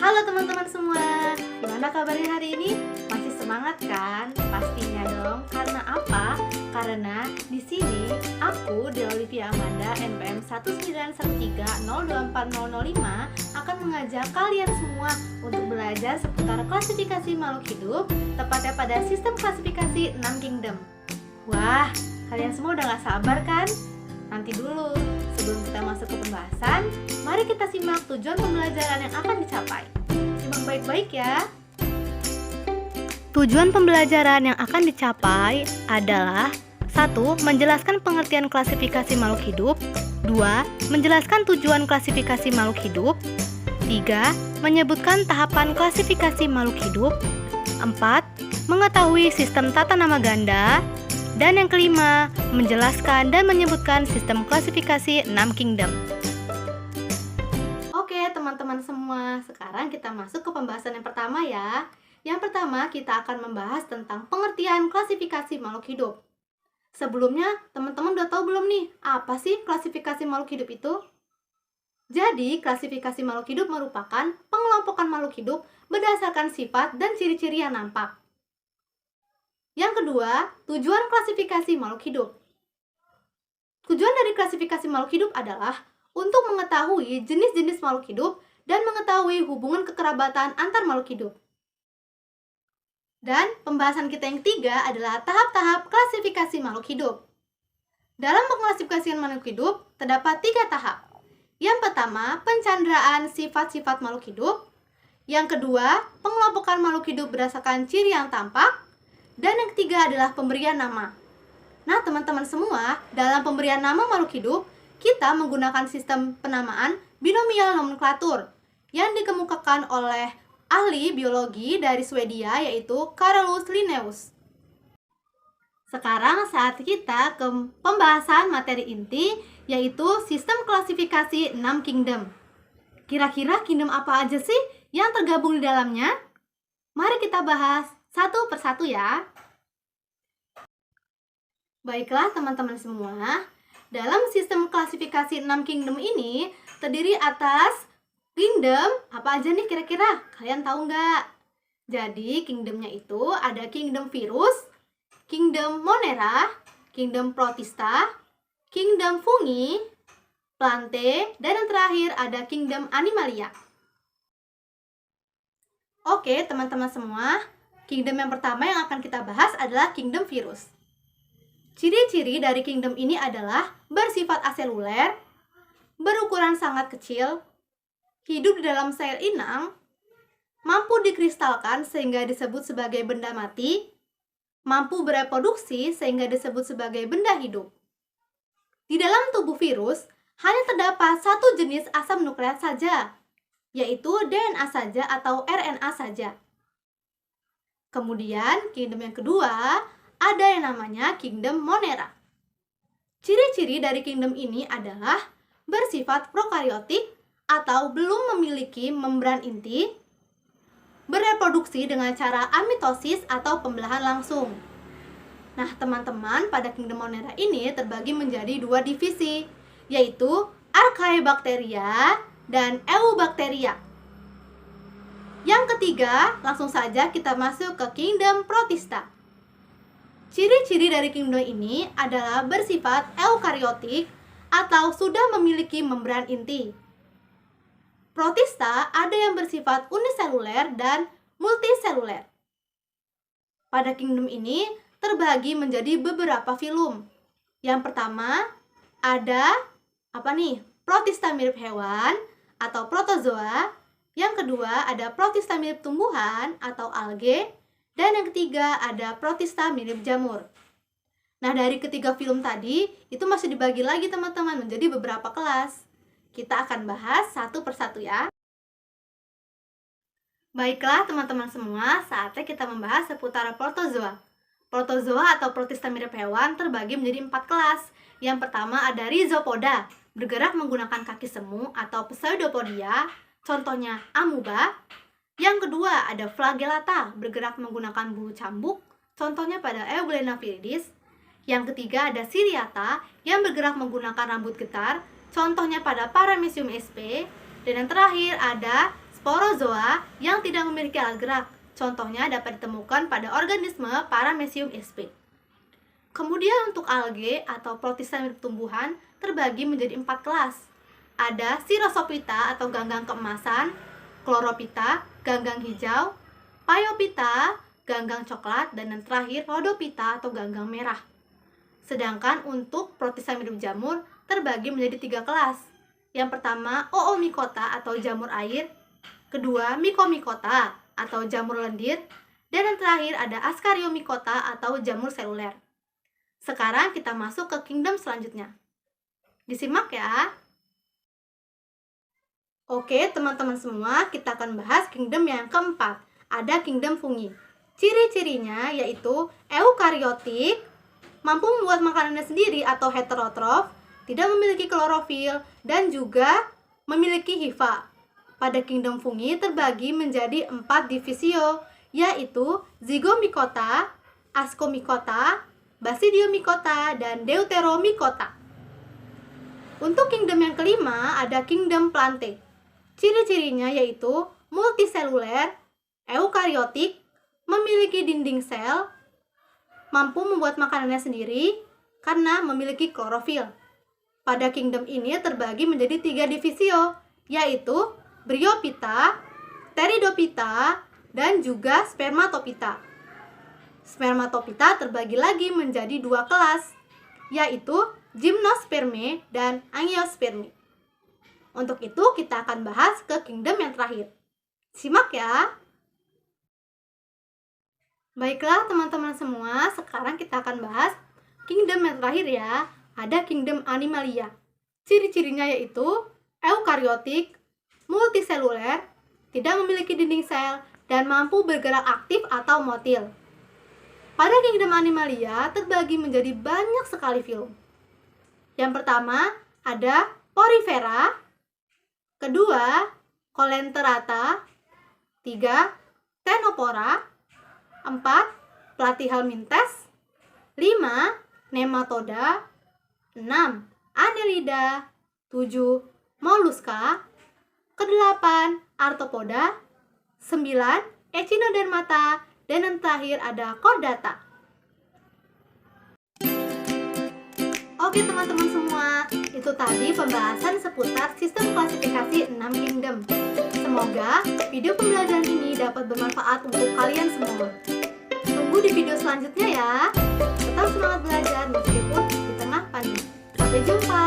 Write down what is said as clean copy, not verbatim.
Halo teman-teman semua, gimana kabarnya hari ini? Masih semangat kan? Pastinya dong. Karena apa? Karena di sini aku, Olivia Amanda, NPM 191302405 akan mengajak kalian semua untuk belajar seputar klasifikasi makhluk hidup, tepatnya pada sistem klasifikasi 6 kingdom. Wah, kalian semua udah gak sabar kan? Nanti dulu, sebelum kita masuk ke pembahasan, mari kita simak tujuan pembelajaran yang akan dicapai. Simak baik-baik ya. Tujuan pembelajaran yang akan dicapai adalah 1. Menjelaskan pengertian klasifikasi makhluk hidup. 2. Menjelaskan tujuan klasifikasi makhluk hidup. 3. Menyebutkan tahapan klasifikasi makhluk hidup. 4. Mengetahui sistem tata nama ganda. Dan yang kelima, menjelaskan dan menyebutkan sistem klasifikasi 6 kingdom. Oke teman-teman semua, sekarang kita masuk ke pembahasan yang pertama ya. Yang pertama kita akan membahas tentang pengertian klasifikasi makhluk hidup. Sebelumnya teman-teman udah tahu belum nih, apa sih klasifikasi makhluk hidup itu? Jadi klasifikasi makhluk hidup merupakan pengelompokan makhluk hidup berdasarkan sifat dan ciri-ciri yang nampak. Yang kedua, tujuan klasifikasi makhluk hidup. Tujuan dari klasifikasi makhluk hidup adalah untuk mengetahui jenis-jenis makhluk hidup dan mengetahui hubungan kekerabatan antar makhluk hidup. Dan pembahasan kita yang ketiga adalah tahap-tahap klasifikasi makhluk hidup. Dalam pengklasifikasian makhluk hidup, terdapat 3 tahap. Yang pertama, pencanderaan sifat-sifat makhluk hidup. Yang kedua, pengelompokan makhluk hidup berdasarkan ciri yang tampak. Dan yang ketiga adalah pemberian nama. Nah teman-teman semua, dalam pemberian nama makhluk hidup, kita menggunakan sistem penamaan binomial nomenklatur yang dikemukakan oleh ahli biologi dari Swedia yaitu Carolus Linnaeus. Sekarang saat kita ke pembahasan materi inti yaitu sistem klasifikasi 6 kingdom. Kira-kira kingdom apa aja sih yang tergabung di dalamnya? Mari kita bahas satu persatu ya. Baiklah teman-teman semua, dalam sistem klasifikasi 6 kingdom ini terdiri atas kingdom, apa aja nih kira-kira? Kalian tahu nggak? Jadi kingdomnya itu ada kingdom virus, kingdom monera, kingdom protista, kingdom fungi, plante, dan yang terakhir ada kingdom animalia. Oke teman-teman semua, kingdom yang pertama yang akan kita bahas adalah kingdom virus. Ciri-ciri dari kingdom ini adalah bersifat aseluler, berukuran sangat kecil, hidup di dalam sel inang, mampu dikristalkan sehingga disebut sebagai benda mati, mampu bereproduksi sehingga disebut sebagai benda hidup. Di dalam tubuh virus hanya terdapat satu jenis asam nukleat saja, yaitu DNA saja atau RNA saja. Kemudian, kingdom yang kedua, ada yang namanya kingdom monera. Ciri-ciri dari kingdom ini adalah bersifat prokariotik atau belum memiliki membran inti, bereproduksi dengan cara amitosis atau pembelahan langsung. Nah, teman-teman, pada kingdom monera ini terbagi menjadi 2 divisi, yaitu Archaebacteria dan Eubacteria. Yang ketiga, langsung saja kita masuk ke kingdom protista. Ciri-ciri dari kingdom ini adalah bersifat eukariotik atau sudah memiliki membran inti. Protista ada yang bersifat uniseluler dan multiseluler. Pada kingdom ini terbagi menjadi beberapa filum. Yang pertama ada protista mirip hewan atau protozoa. Yang kedua ada protista mirip tumbuhan atau alge. Dan yang ketiga ada protista mirip jamur. Nah dari ketiga film tadi itu masih dibagi lagi teman-teman menjadi beberapa kelas. Kita akan bahas satu persatu ya. Baiklah teman-teman semua, saatnya kita membahas seputar protozoa. Protozoa atau protista mirip hewan terbagi menjadi 4 kelas. Yang pertama ada Rhizopoda, bergerak menggunakan kaki semu atau Pseudopodia. Contohnya amuba. Yang kedua ada Flagellata, bergerak menggunakan bulu cambuk. Contohnya pada Euglena viridis. Yang ketiga ada Ciliata, yang bergerak menggunakan rambut getar. Contohnya pada Paramecium sp. Dan yang terakhir ada sporozoa yang tidak memiliki alat gerak. Contohnya dapat ditemukan pada organisme Paramecium sp. Kemudian untuk alge atau protista mirip tumbuhan terbagi menjadi 4 kelas. Ada Cirrosophyta atau ganggang keemasan, Chlorophyta, ganggang hijau, Phaeophyta, ganggang coklat, dan yang terakhir Rhodophyta atau ganggang merah. Sedangkan untuk protista mirip jamur terbagi menjadi 3 kelas. Yang pertama Oomycota atau jamur air, kedua Mycomycota atau jamur lendir, dan yang terakhir ada Ascariomycota atau jamur seluler. Sekarang kita masuk ke kingdom selanjutnya. Disimak ya. Oke teman-teman semua, kita akan bahas kingdom yang keempat. Ada kingdom fungi. Ciri-cirinya yaitu eukariotik, mampu membuat makanannya sendiri atau heterotrof, tidak memiliki klorofil, dan juga memiliki hifa. Pada kingdom fungi terbagi menjadi 4 divisio, yaitu Zygomycota, Ascomycota, Basidiomycota, dan Deuteromycota. Untuk kingdom yang kelima ada kingdom Plantae. Ciri-cirinya yaitu multiseluler, eukariotik, memiliki dinding sel, mampu membuat makanannya sendiri karena memiliki klorofil. Pada kingdom ini terbagi menjadi 3 divisio, yaitu Bryophyta, Pteridophyta, dan juga Spermatophyta. Spermatophyta terbagi lagi menjadi 2 kelas, yaitu Gymnosperme dan Angiosperme. Untuk itu kita akan bahas ke kingdom yang terakhir. Simak ya. Baiklah teman-teman semua, sekarang kita akan bahas kingdom yang terakhir ya. Ada kingdom Animalia. Ciri-cirinya yaitu eukariotik, multiseluler, tidak memiliki dinding sel, dan mampu bergerak aktif atau motil. Pada kingdom Animalia terbagi menjadi banyak sekali filum. Yang pertama ada Porifera, kedua Colenterata, 3 Ctenophora, 4 Platyhelminthes, 5 Nematoda, 6 Annelida, 7 Mollusca, ke-8 Arthropoda, 9 Echinodermata, dan yang terakhir ada Chordata. Oke teman-teman semua, itu tadi pembahasan seputar sistem klasifikasi 6 kingdom. Semoga video pembelajaran ini dapat bermanfaat untuk kalian semua. Tunggu di video selanjutnya ya. Tetap semangat belajar meskipun di tengah pandemi. Sampai jumpa.